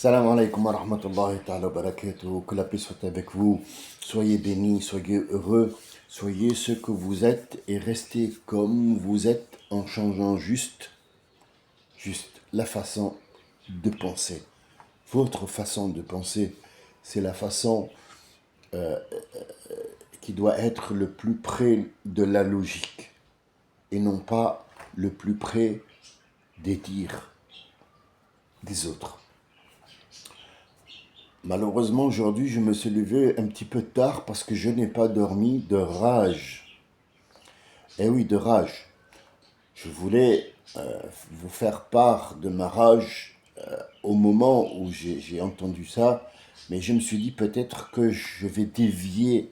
Salam alaikum wa rahmatullahi ta'ala wa barakatuh. Que la paix soit avec vous. Soyez bénis, soyez heureux, soyez ce que vous êtes et restez comme vous êtes en changeant juste la façon de penser. Votre façon de penser, c'est la façon qui doit être le plus près de la logique et non pas le plus près des dires des autres. Malheureusement, aujourd'hui, je me suis levé un petit peu tard parce que je n'ai pas dormi de rage. Eh oui, de rage. Je voulais vous faire part de ma rage au moment où j'ai entendu ça, mais je me suis dit peut-être que je vais dévier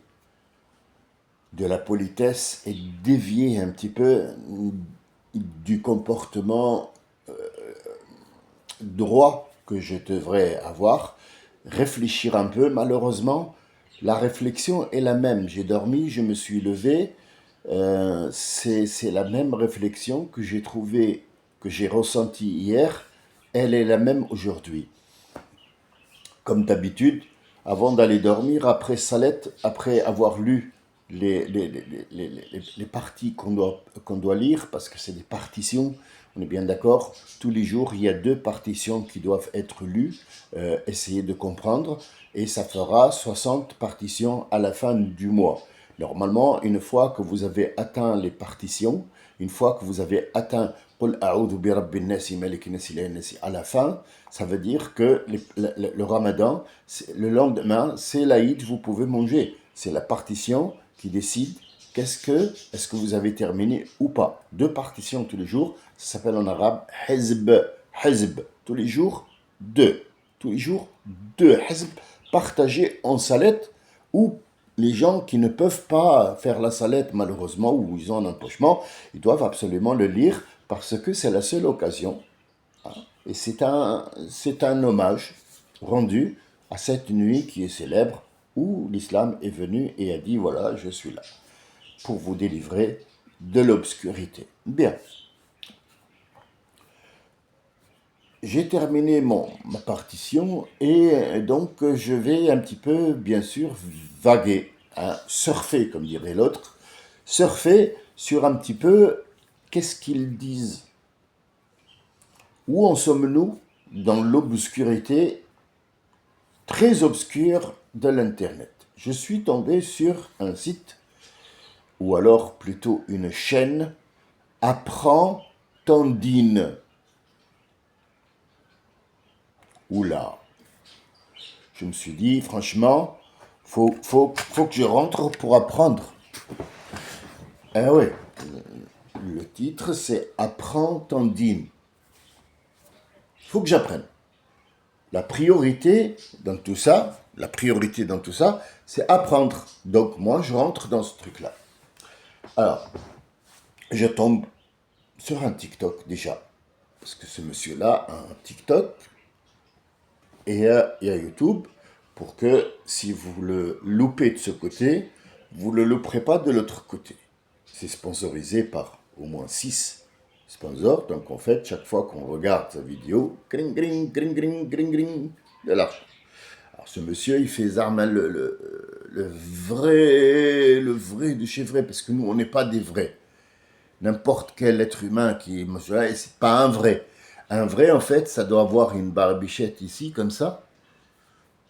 de la politesse et dévier un petit peu du comportement droit que je devrais avoir, réfléchir un peu. Malheureusement, la réflexion est la même. J'ai dormi, je me suis levé. C'est la même réflexion que j'ai trouvée, que j'ai ressentie hier. Elle est la même aujourd'hui. Comme d'habitude, avant d'aller dormir, après Salet, après avoir lu les parties qu'on doit lire, parce que c'est des partitions, on est bien d'accord, tous les jours, il y a 2 partitions qui doivent être lues, essayer de comprendre, et ça fera 60 partitions à la fin du mois. Normalement, une fois que vous avez atteint les partitions, une fois que vous avez atteint قل أعوذ برب الناس ملك الناس إله الناس à la fin, ça veut dire que le ramadan, le lendemain, c'est l'Aïd, vous pouvez manger. C'est la partition qui décide est-ce que vous avez terminé ou pas. 2 partitions tous les jours, ça s'appelle en arabe hizb, hizb, tous les jours 2, tous les jours 2 hizb, partagés en salette ou les gens qui ne peuvent pas faire la salette malheureusement ou ils ont un empochement, ils doivent absolument le lire parce que c'est la seule occasion. Et c'est un hommage rendu à cette nuit qui est célèbre où l'islam est venu et a dit voilà, je suis là pour vous délivrer de l'obscurité. Bien. J'ai terminé ma partition et donc je vais un petit peu, bien sûr, vaguer, hein, surfer, comme dirait l'autre, surfer sur un petit peu qu'est-ce qu'ils disent. Où en sommes-nous dans l'obscurité très obscure de l'Internet? Je suis tombé sur un site, ou alors plutôt une chaîne, Apprends Tandine. Oula, je me suis dit, franchement, faut que je rentre pour apprendre. Ah ouais, le titre c'est Apprends Tandine. Il faut que j'apprenne. La priorité dans tout ça, c'est apprendre. Donc moi, je rentre dans ce truc-là. Alors, je tombe sur un TikTok déjà. Parce que ce monsieur-là a un TikTok et il y a YouTube pour que si vous le loupez de ce côté, vous ne le louperez pas de l'autre côté. C'est sponsorisé par au moins 6 sponsors. Donc en fait, chaque fois qu'on regarde sa vidéo, gring, gring, gring, gring, gring, gring, de l'argent. Alors ce monsieur, il fait Zarman le vrai de chez vrai, parce que nous, on n'est pas des vrais. N'importe quel être humain qui... C'est pas un vrai. Un vrai, en fait, ça doit avoir une barbichette ici, comme ça,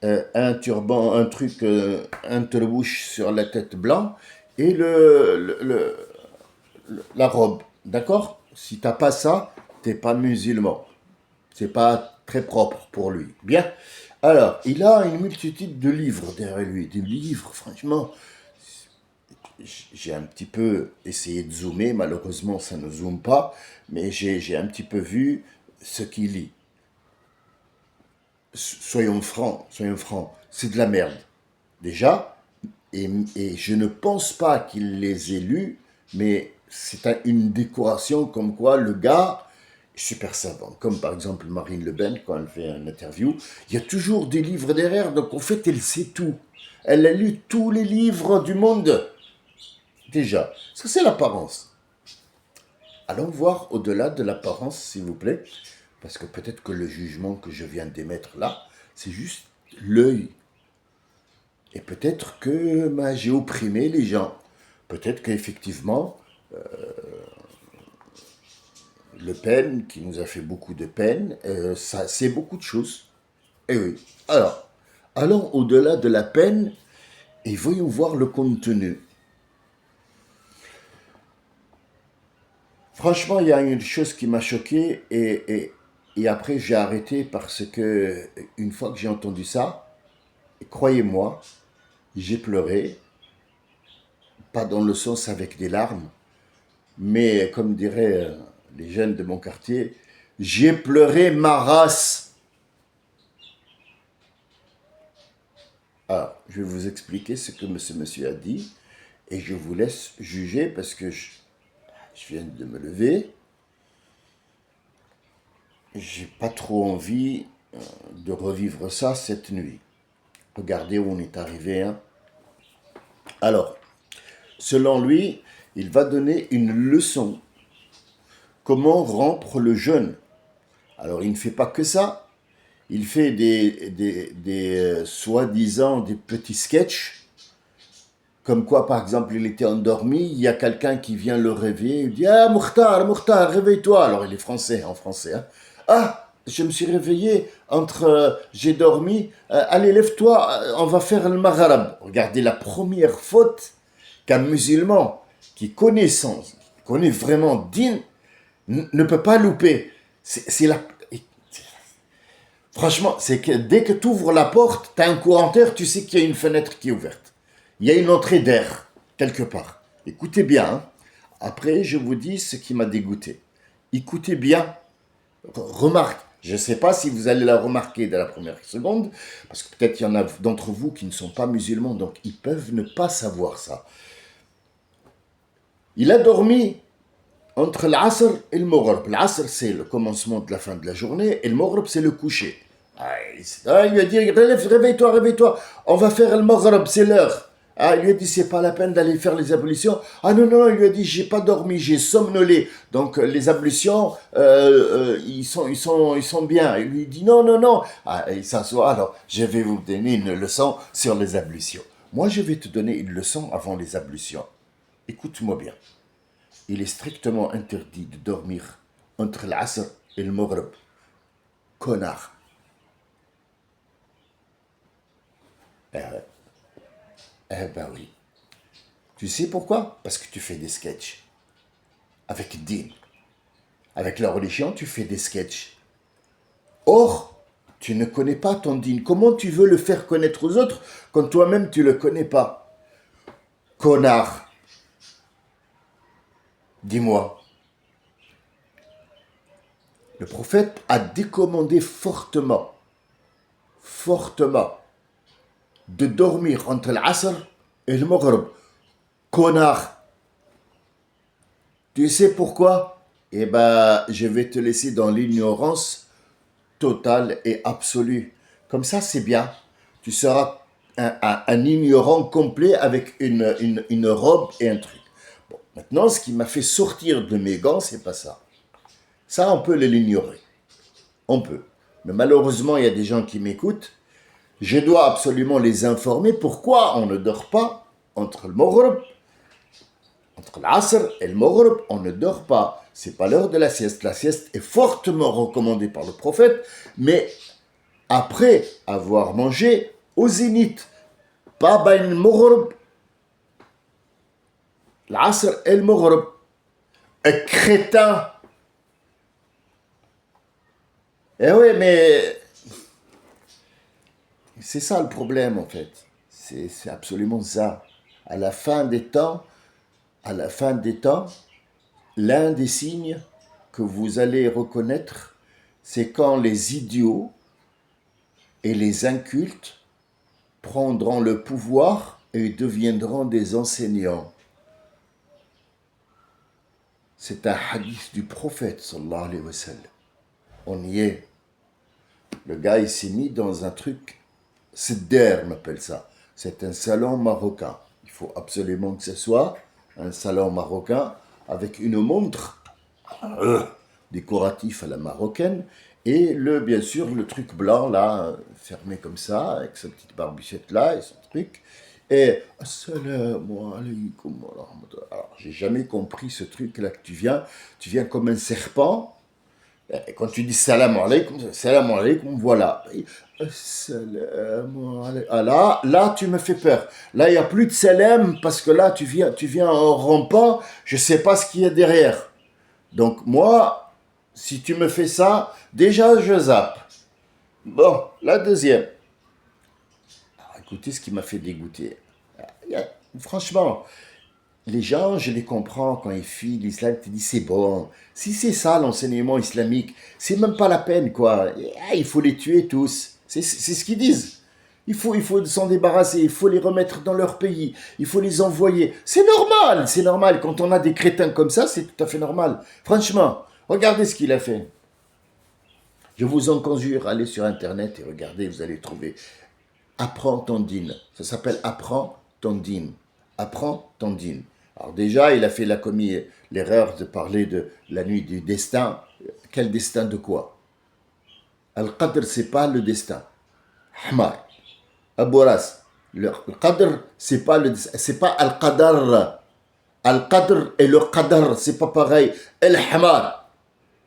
un turban, un truc, un trebouche sur la tête blanc, et la robe, d'accord? Si t'as pas ça, t'es pas musulman. C'est pas très propre pour lui. Bien. Alors, il a une multitude de livres derrière lui. Des livres, franchement. J'ai un petit peu essayé de zoomer. Malheureusement, ça ne zoome pas. Mais j'ai un petit peu vu ce qu'il lit. Soyons francs. C'est de la merde. Déjà. Et je ne pense pas qu'il les ait lus. Mais c'est une décoration comme quoi le gars super savant, comme par exemple Marine Le Pen, quand elle fait une interview, il y a toujours des livres derrière, donc en fait, elle sait tout. Elle a lu tous les livres du monde. Déjà, ça c'est l'apparence. Allons voir au-delà de l'apparence, s'il vous plaît, Parce que peut-être que le jugement que je viens d'émettre là, c'est juste l'œil. Et peut-être que j'ai opprimé les gens. Peut-être qu'effectivement, Le Pen, qui nous a fait beaucoup de peine, ça, c'est beaucoup de choses. Eh oui. Alors, allons au-delà de la peine et voyons voir le contenu. Franchement, il y a une chose qui m'a choqué et après j'ai arrêté parce que une fois que j'ai entendu ça, croyez-moi, j'ai pleuré, pas dans le sens avec des larmes, mais comme diraient les jeunes de mon quartier, j'ai pleuré ma race. Alors, je vais vous expliquer ce que ce monsieur a dit et je vous laisse juger parce que je viens de me lever. J'ai pas trop envie de revivre ça cette nuit. Regardez où on est arrivé. Hein. Alors, selon lui, il va donner une leçon. Comment rompre le jeûne. Alors, il ne fait pas que ça. Il fait des soi-disant des petits sketchs. Comme quoi, par exemple, il était endormi, il y a quelqu'un qui vient le réveiller, il dit « Ah, Mokhtar, réveille-toi !» Alors, il est français, en français. Hein. « Ah, je me suis réveillé j'ai dormi, allez, lève-toi, on va faire le maghreb. » Regardez la première faute qu'un musulman qui connaît vraiment din, ne peut pas louper. Franchement, c'est que dès que tu ouvres la porte, tu as un courant d'air, tu sais qu'il y a une fenêtre qui est ouverte. Il y a une entrée d'air, quelque part. Écoutez bien. Hein. Après, je vous dis ce qui m'a dégoûté. Écoutez bien. Remarque. Je ne sais pas si vous allez la remarquer dès la première seconde, parce que peut-être il y en a d'entre vous qui ne sont pas musulmans, donc ils peuvent ne pas savoir ça. Il a dormi entre l'Asr et le Maghrib. L'Asr, c'est le commencement de la fin de la journée, et le Maghrib, c'est le coucher. Il lui a dit, réveille-toi, on va faire le Maghrib, c'est l'heure. Il lui a dit, c'est pas la peine d'aller faire les ablutions. Non, il lui a dit, j'ai pas dormi, j'ai somnolé. Donc, les ablutions, ils sont bien. Il lui dit, non. Il s'assoit, alors, je vais vous donner une leçon sur les ablutions. Moi, je vais te donner une leçon avant les ablutions. Écoute-moi bien. Il est strictement interdit de dormir entre l'Asr et le Maghrib. Connard. Ben oui. Tu sais pourquoi? Parce que tu fais des sketchs. Avec Din. Avec la religion, tu fais des sketchs. Or, tu ne connais pas ton Din. Comment tu veux le faire connaître aux autres quand toi-même tu ne le connais pas? Connard. Dis-moi. Le prophète a décommandé fortement, de dormir entre l'Asr et le Maghrib. Connard. Tu sais pourquoi? Eh ben, je vais te laisser dans l'ignorance totale et absolue. Comme ça, c'est bien. Tu seras un ignorant complet avec une robe et un truc. Bon, maintenant, ce qui m'a fait sortir de mes gants, c'est pas ça. Ça, on peut l'ignorer. On peut. Mais malheureusement, il y a des gens qui m'écoutent. Je dois absolument les informer pourquoi on ne dort pas entre le Maghrib, entre l'Asr et le Maghrib, on ne dort pas. C'est pas l'heure de la sieste. La sieste est fortement recommandée par le prophète, mais après avoir mangé au zénith, pas bain le Maghrib, l'Asr et le Maghrib. Un crétin. Eh oui, mais c'est ça le problème en fait. C'est absolument ça. À la fin des temps, l'un des signes que vous allez reconnaître, c'est quand les idiots et les incultes prendront le pouvoir et deviendront des enseignants. C'est un hadith du prophète, sallallahu alayhi wa sallam. On y est. Le gars, il s'est mis dans un truc, Sidder m'appelle ça. C'est un salon marocain. Il faut absolument que ce soit un salon marocain avec une montre décorative à la marocaine Et bien sûr, le truc blanc, là, fermé comme ça, avec sa petite barbichette là, et son truc. Et assalamu alaikum wa rahmatullah. Alors, j'ai jamais compris ce truc-là que tu viens comme un serpent. Et quand tu dis salam alaikum, voilà. Salam alaikum. Ah, là, tu me fais peur. Là, il n'y a plus de salam parce que là, tu viens en rampant, je sais pas ce qu'il y a derrière. Donc, moi, si tu me fais ça, déjà, je zappe. Bon, la deuxième. Alors, écoutez ce qui m'a fait dégoûter. Franchement, les gens, je les comprends quand ils fuient l'islam, ils te disent c'est bon. Si c'est ça l'enseignement islamique, c'est même pas la peine quoi. Il faut les tuer tous. C'est ce qu'ils disent. Il faut s'en débarrasser, il faut les remettre dans leur pays, il faut les envoyer. C'est normal. Quand on a des crétins comme ça, c'est tout à fait normal. Franchement, regardez ce qu'il a fait. Je vous en conjure, allez sur Internet et regardez, vous allez trouver. Apprends ton dîne. Ça s'appelle Apprends ton dîne. Apprends ton dîne. Alors déjà, il a commis l'erreur de parler de la nuit du destin. Quel destin de quoi? Al-Qadr, c'est pas le destin. Hamar. Abouras. Le Qadr, c'est pas Al-Qadar. Al-Qadr et le Qadar, c'est pas pareil. Al-Hamar.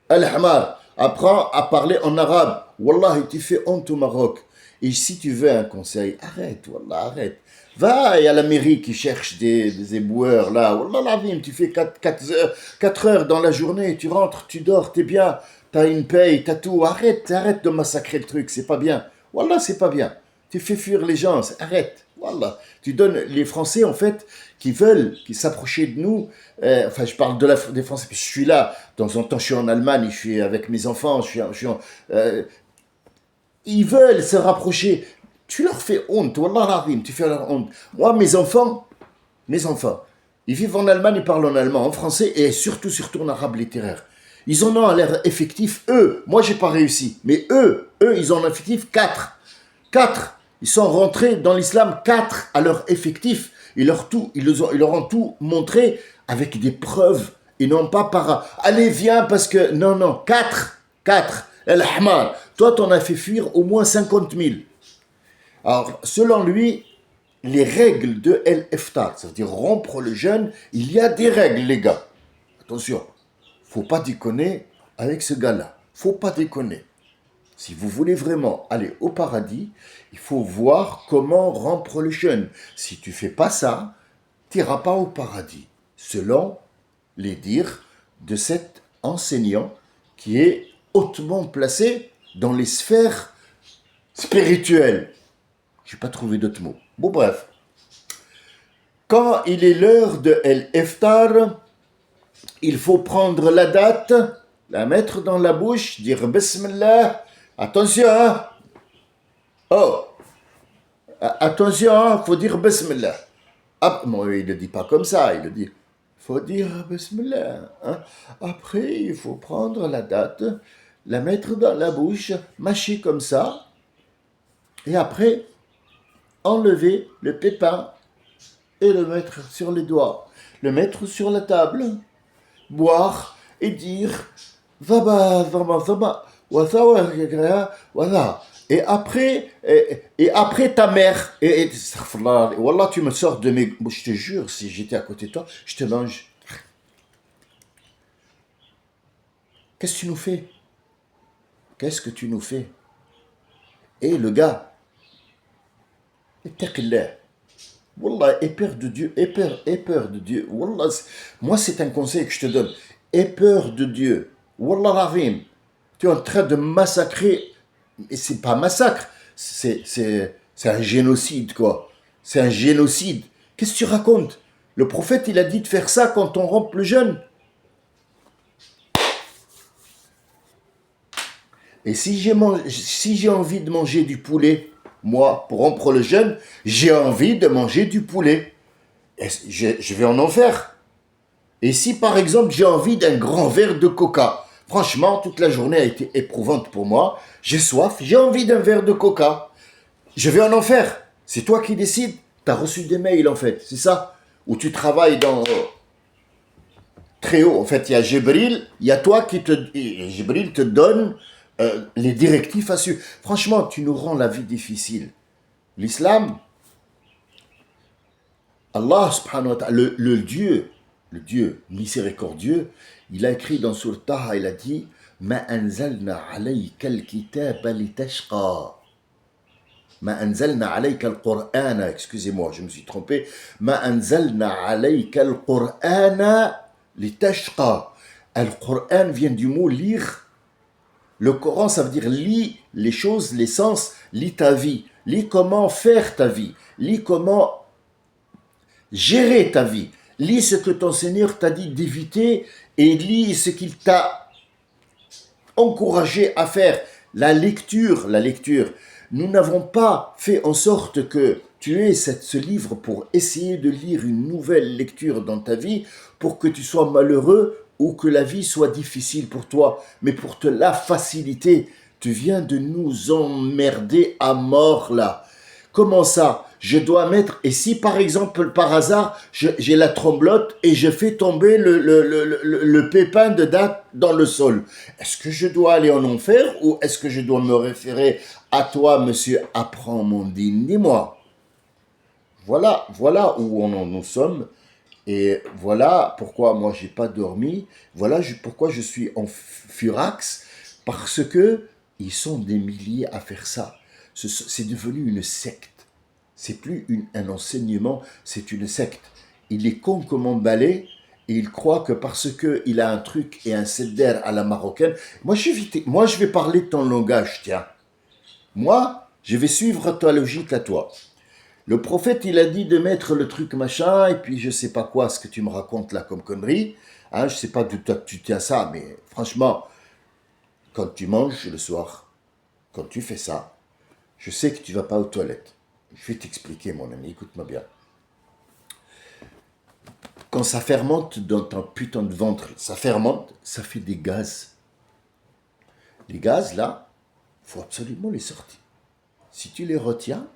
Al-Hamar. Apprends à parler en arabe. Wallah, tu fais honte au Maroc. Et si tu veux un conseil, arrête, wallah, arrête. Va à la mairie qui cherche des éboueurs, là. Wallah, l'azim, tu fais 4 heures dans la journée, tu rentres, tu dors, t'es bien, t'as une paye, t'as tout. Arrête de massacrer le truc, c'est pas bien. Wallah, c'est pas bien. Tu fais fuir les gens, arrête. Wallah. Tu donnes les Français, en fait, qui s'approcher de nous. Enfin, je parle des Français, puis je suis là. De temps en temps, je suis en Allemagne, je suis avec mes enfants, ils veulent se rapprocher. Tu leur fais honte, wallah l'azim, tu fais leur honte. Moi, mes enfants, ils vivent en Allemagne, ils parlent en allemand, en français et surtout en arabe littéraire. Ils en ont à l'air effectif, eux. Moi, j'ai pas réussi. Mais eux, ils ont un effectif 4. 4. Ils sont rentrés dans l'islam 4 à leur effectif. Ils leur ont tout montré avec des preuves et non pas par allez, viens parce que. Non. 4. El-Ahmar. Toi, t'en as fait fuir au moins 50 000. Alors, selon lui, les règles de El-Iftar, c'est-à-dire rompre le jeûne, il y a des règles, les gars. Attention, faut pas déconner avec ce gars-là. Faut pas déconner. Si vous voulez vraiment aller au paradis, il faut voir comment rompre le jeûne. Si tu fais pas ça, tu n'iras pas au paradis. Selon les dires de cet enseignant qui est hautement placé dans les sphères spirituelles. Je n'ai pas trouvé d'autres mots. Bon, bref. Quand il est l'heure de El-Iftar, il faut prendre la date, la mettre dans la bouche, dire Bismillah. Attention, hein? Oh! Attention, hein? Faut dire Bismillah. Ah, bon, il ne le dit pas comme ça, il le dit. Faut dire Bismillah. Hein? Après, il faut prendre la date, la mettre dans la bouche, mâcher comme ça, et après, enlever le pépin et le mettre sur les doigts, le mettre sur la table, boire et dire Zaba, voilà. Et après ta mère, Wallah, tu me sors de mes. Je te jure, si j'étais à côté de toi, je te mange. Qu'est-ce que tu nous fais? Qu'est-ce que tu nous fais? Et le gars, ittaqillah. Wallah, aie peur de Dieu, aie peur de Dieu. Wallah, moi, c'est un conseil que je te donne. Aie peur de Dieu. Wallah l'azim. Tu es en train de massacrer. Et c'est pas massacre, c'est un génocide, quoi. C'est un génocide. Qu'est-ce que tu racontes? Le prophète, il a dit de faire ça quand on rompt le jeûne. Et si j'ai envie de manger du poulet, moi, pour rompre le jeûne, j'ai envie de manger du poulet. Et je vais en enfer. Et si, par exemple, j'ai envie d'un grand verre de coca, franchement, toute la journée a été éprouvante pour moi. J'ai soif, j'ai envie d'un verre de coca. Je vais en enfer. C'est toi qui décides. Tu as reçu des mails, en fait, c'est ça? Où tu travailles dans... très haut. En fait, il y a Jibril, il y a toi Jibril te donne les directives à suivre. Franchement, tu nous rends la vie difficile. L'islam, Allah subhanahu wa ta'ala, le Dieu miséricordieux, il a écrit dans Sourate Taha, il a dit Ma anzalna alayka al-kitaba litashqa. Ma anzalna alayka al-Qur'ana, excusez-moi, je me suis trompé. Ma anzalna alayka al-Qur'ana litashqa. Al-Qur'an vient du mot lire. Le Coran, ça veut dire lis les choses, les sens, lis ta vie, lis comment faire ta vie, lis comment gérer ta vie, lis ce que ton Seigneur t'a dit d'éviter et lis ce qu'il t'a encouragé à faire. La lecture. Nous n'avons pas fait en sorte que tu aies ce livre pour essayer de lire une nouvelle lecture dans ta vie pour que tu sois malheureux ou que la vie soit difficile pour toi, mais pour te la faciliter. Tu viens de nous emmerder à mort là. Comment ça? Je dois mettre, et si par exemple, par hasard, j'ai la tremblote et je fais tomber le pépin de date dans le sol, est-ce que je dois aller en enfer ou est-ce que je dois me référer à toi, monsieur, apprends mon dîne, dis-moi. Voilà où nous sommes. Et voilà pourquoi moi j'ai pas dormi. Voilà pourquoi je suis en furax, parce que ils sont des milliers à faire ça. C'est devenu une secte. C'est plus un enseignement, c'est une secte. Il est con comme un balai et il croit que parce que il a un truc et un sedder à la marocaine. Moi je vais parler de ton langage, tiens. Moi, je vais suivre ta logique à toi. Le prophète, il a dit de mettre le truc machin, et puis je sais pas quoi, ce que tu me racontes là comme connerie. Hein, je sais pas d'où tu tiens ça, mais franchement, quand tu manges le soir, quand tu fais ça, je sais que tu vas pas aux toilettes. Je vais t'expliquer, mon ami, écoute-moi bien. Quand ça fermente dans ton putain de ventre, ça fermente, ça fait des gaz. Les gaz, là, faut absolument les sortir. Si tu les retiens,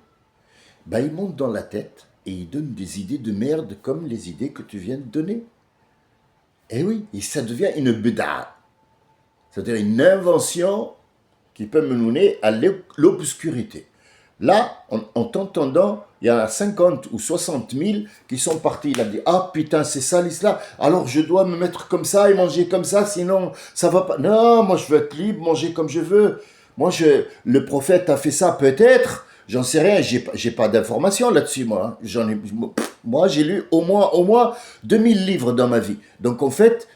ils montent dans la tête et ils donnent des idées de merde comme les idées que tu viens de donner. Eh oui, et ça devient une bida. C'est-à-dire une invention qui peut mener à l'obscurité. Là, en t'entendant, il y en a 50 ou 60 000 qui sont partis. Il a dit, ah putain, c'est ça l'islam. Alors je dois me mettre comme ça et manger comme ça, sinon ça va pas. Non, moi je veux être libre, manger comme je veux. Le prophète a fait ça peut-être. J'en sais rien, j'ai pas d'informations là-dessus, moi. Moi, j'ai lu au moins 2000 livres dans ma vie. Donc, en fait,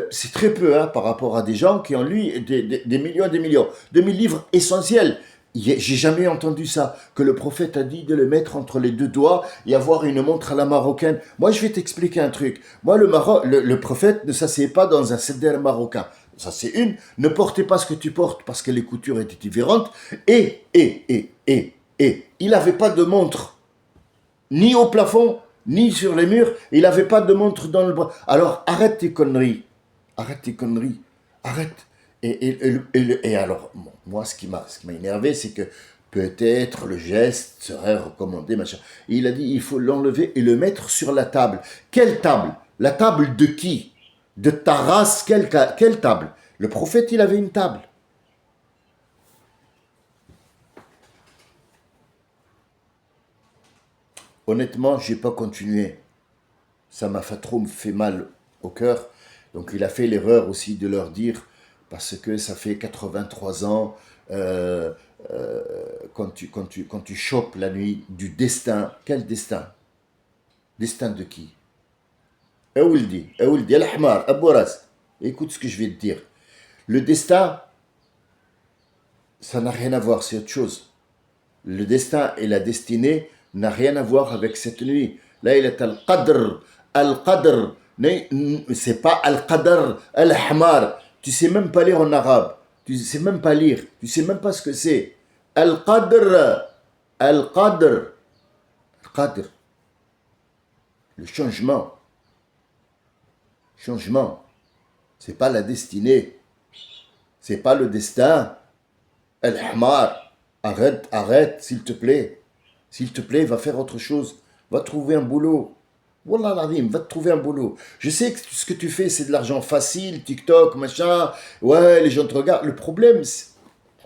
c'est très peu par rapport à des gens qui ont lu des millions et des millions. 2000 livres essentiels. J'ai jamais entendu ça, que le prophète a dit de le mettre entre les deux doigts et avoir une montre à la marocaine. Moi, je vais t'expliquer un truc. Moi, le prophète ne s'asseyait pas dans un sedder marocain. Ça, c'est une. Ne portez pas ce que tu portes parce que les coutures étaient différentes. Et il n'avait pas de montre, ni au plafond, ni sur les murs. Il n'avait pas de montre dans le bras. Alors, arrête tes conneries. Arrête. Et alors, bon, moi, ce qui m'a énervé, c'est que peut-être le geste serait recommandé, machin. Et il a dit, il faut l'enlever et le mettre sur la table. Quelle table? La table de qui? De ta race, quelle table? Le prophète, il avait une table. Honnêtement, je n'ai pas continué. Ça m'a trop fait mal au cœur. Donc il a fait l'erreur aussi de leur dire, parce que ça fait 83 ans, quand tu chopes la nuit du destin. Quel destin? Destin de qui? Aouldi, Al-Ahmar, Abouras. Écoute ce que je vais te dire. Le destin, ça n'a rien à voir, c'est autre chose. Le destin et la destinée n'a rien à voir avec cette nuit. Là, il est al-Qadr. Al-Qadr, c'est pas Al-Qadr, Al-Ahmar. Tu sais même pas lire en arabe. Tu sais même pas lire. Tu sais même pas ce que c'est. Al-Qadr. Al-Qadr. Al-Qadr. Le changement. Changement. C'est pas la destinée. C'est pas le destin. Al-Ahmar. Arrête, s'il te plaît. S'il te plaît, va faire autre chose. Va trouver un boulot. Wallah l'azim, va te trouver un boulot. Je sais que ce que tu fais, c'est de l'argent facile, TikTok, machin. Ouais, les gens te regardent. Le problème,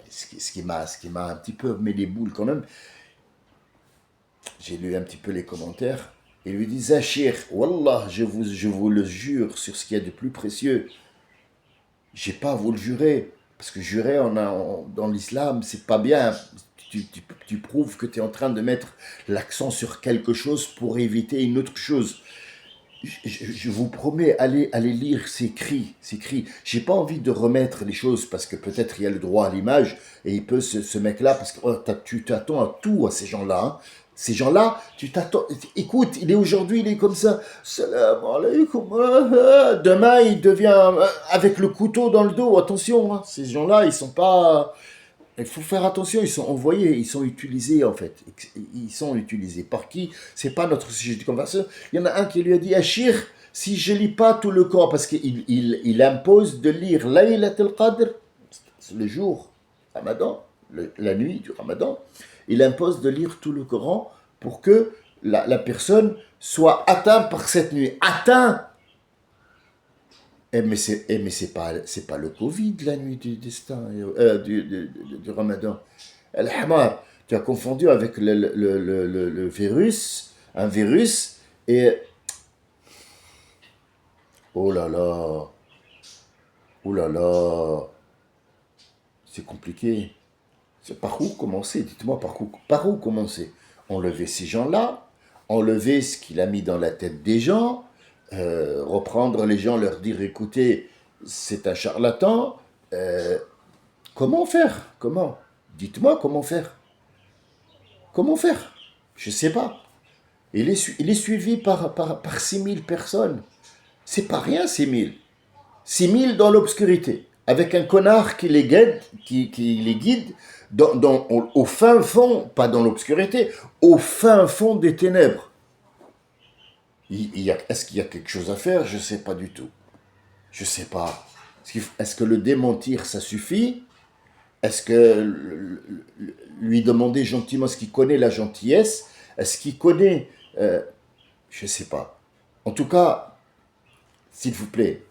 ce qui m'a un petit peu mis les boules quand même, j'ai lu un petit peu les commentaires. Il lui dit, Zachir, Wallah, je vous le jure sur ce qu'il y a de plus précieux. J'ai pas à vous le jurer. Parce que jurer dans l'islam, c'est pas bien. Tu prouves que tu es en train de mettre l'accent sur quelque chose pour éviter une autre chose. Je vous promets, allez lire ces cris, ces cris. J'ai pas envie de remettre les choses parce que peut-être il y a le droit à l'image et il peut ce mec-là, parce que tu t'attends à tout à ces gens-là. Hein. Ces gens-là, tu t'attends. Écoute, il est aujourd'hui, il est comme ça. Salam alaikum. Demain, il devient avec le couteau dans le dos. Attention, hein. Ces gens-là, ils sont pas. Il faut faire attention, ils sont envoyés, ils sont utilisés en fait. Ils sont utilisés. Par qui? C'est pas notre sujet de conversation. Il y en a un qui lui a dit, Achir, si je lis pas tout le Coran, parce qu'il impose de lire Laylat al-Qadr, le jour Ramadan, la nuit du Ramadan, il impose de lire tout le Coran pour que la personne soit atteinte par cette nuit. Atteint. Mais c'est pas le Covid, la nuit du destin, du Ramadan. Al-Hamar, tu as confondu avec le virus, un virus, et oh là là, oh là là, c'est compliqué. C'est par où commencer? Dites-moi par où commencer? Enlever ces gens-là, enlever ce qu'il a mis dans la tête des gens, reprendre les gens, leur dire écoutez, c'est un charlatan. Comment faire? Comment? Dites-moi comment faire. Comment faire? Je ne sais pas. Il est suivi par 6000 personnes. C'est pas rien, 6000. 6000 dans l'obscurité. Avec un connard qui les guide, qui les guide au fin fond, pas dans l'obscurité, au fin fond des ténèbres. Est-ce qu'il y a quelque chose à faire? Je ne sais pas du tout. Je ne sais pas. Est-ce que le démentir, ça suffit? Est-ce que lui demander gentiment, est-ce qu'il connaît la gentillesse? Est-ce qu'il connaît... je ne sais pas. En tout cas, s'il vous plaît,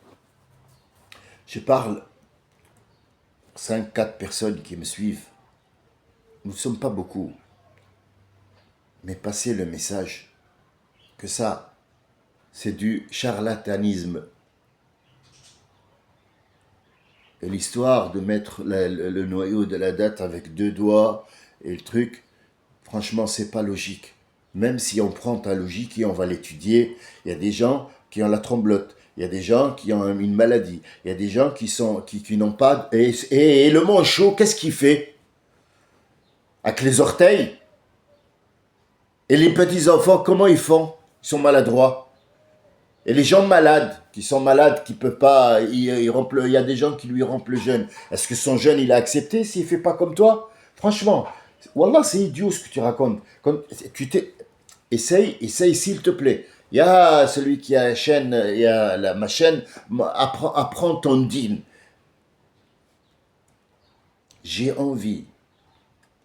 je parle 5-4 personnes qui me suivent. Nous ne sommes pas beaucoup. Mais passez le message que ça, c'est du charlatanisme. Et l'histoire de mettre le noyau de la date avec 2 doigts et le truc, franchement, c'est pas logique. Même si on prend ta logique et on va l'étudier, il y a des gens qui ont la tremblote, il y a des gens qui ont une maladie, il y a des gens qui n'ont pas... Et le manchot, qu'est-ce qu'il fait? Avec les orteils? Et les petits-enfants, comment ils font? Ils sont maladroits. Et les gens malades, qui sont malades, qui peuvent pas, il y a des gens qui lui rompent le jeûne. Est-ce que son jeûne, il a accepté s'il fait pas comme toi? Franchement, Wallah, c'est idiot ce que tu racontes. Essaye, s'il te plaît. Il y a celui qui a la chaîne, il y a ma chaîne, apprends ton dîne. J'ai envie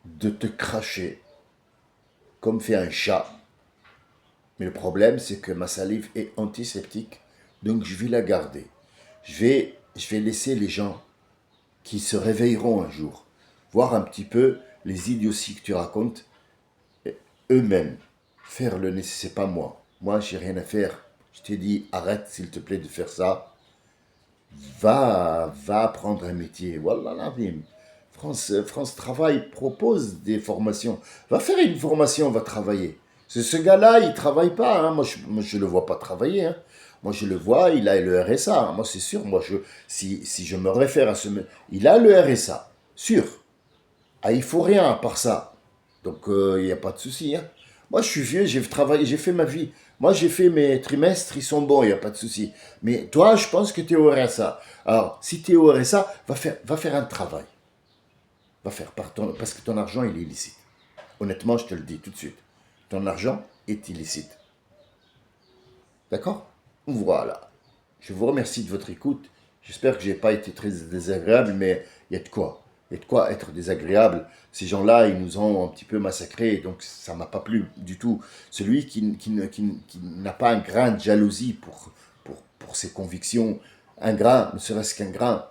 de te cracher comme fait un chat. Mais le problème, c'est que ma salive est antiseptique, donc je vais la garder. Je vais laisser les gens qui se réveilleront un jour, voir un petit peu les idioties que tu racontes, eux-mêmes, faire le nécessaire. C'est pas moi. Moi, j'ai rien à faire. Je t'ai dit, arrête s'il te plaît de faire ça. Va apprendre un métier. Wallah l'azim. France Travail propose des formations. Va faire une formation, va travailler. Ce gars-là, il ne travaille pas. Hein. Moi, je ne le vois pas travailler. Hein. Moi, je le vois, il a le RSA. Hein. Moi, c'est sûr. Moi, si je me réfère à il a le RSA. Sûr. Ah, il faut rien à part ça. Donc, il n'y a pas de souci. Hein. Moi, je suis vieux, j'ai travaillé, j'ai fait ma vie. Moi, j'ai fait mes trimestres, ils sont bons, il n'y a pas de souci. Mais toi, je pense que tu es au RSA. Alors, si tu es au RSA, va faire un travail. Va faire parce que ton argent, il est illicite. Honnêtement, je te le dis tout de suite. Ton argent est illicite. D'accord? Voilà. Je vous remercie de votre écoute. J'espère que je n'ai pas été très désagréable, mais il y a de quoi. Il y a de quoi être désagréable. Ces gens-là, ils nous ont un petit peu massacrés, donc ça ne m'a pas plu du tout. Celui qui n'a pas un grain de jalousie pour ses convictions, un grain, ne serait-ce qu'un grain,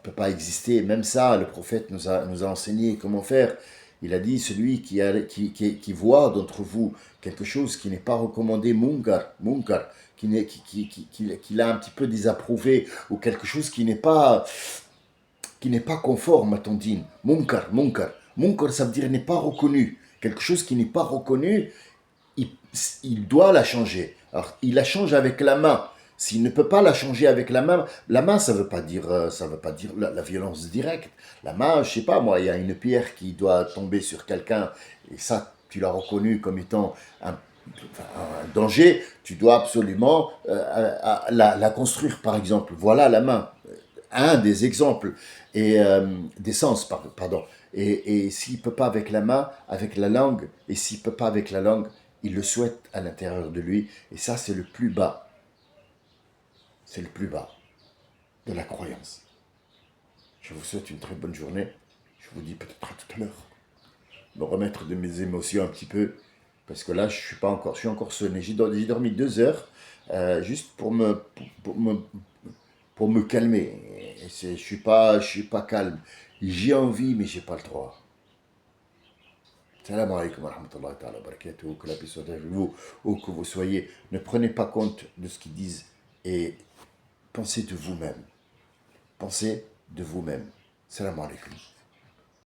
peut pas exister. Même ça, le prophète nous a enseigné comment faire. Il a dit, celui qui voit d'entre vous quelque chose qui n'est pas recommandé, munkar, qui l'a un petit peu désapprouvé, ou quelque chose qui n'est pas conforme à ton dîne. Munkar, ça veut dire n'est pas reconnu. Quelque chose qui n'est pas reconnu, il, il doit la changer. Alors, il la change avec la main. S'il ne peut pas la changer avec la main, ça veut pas dire la violence directe. La main, je sais pas moi, il y a une pierre qui doit tomber sur quelqu'un, et ça, tu l'as reconnu comme étant un danger, tu dois absolument la construire, par exemple. Voilà la main, un des exemples, et des sens, pardon. Et s'il ne peut pas avec la main, avec la langue, et s'il ne peut pas avec la langue, il le souhaite à l'intérieur de lui, et ça, c'est le plus bas. C'est le plus bas de la croyance. Je vous souhaite une très bonne journée. Je vous dis peut-être à tout à l'heure. Me remettre de mes émotions un petit peu, parce que là, je suis encore sonné. J'ai dormi 2 heures, juste pour me calmer. Je suis pas calme. J'ai envie, mais j'ai pas le droit. Salam alaikum wa rahmatullahi wa barakatuh. Que la paix soit avec vous, où que vous soyez. Ne prenez pas compte de ce qu'ils disent et pensez de vous-même. Pensez de vous-même. Salam alaikum.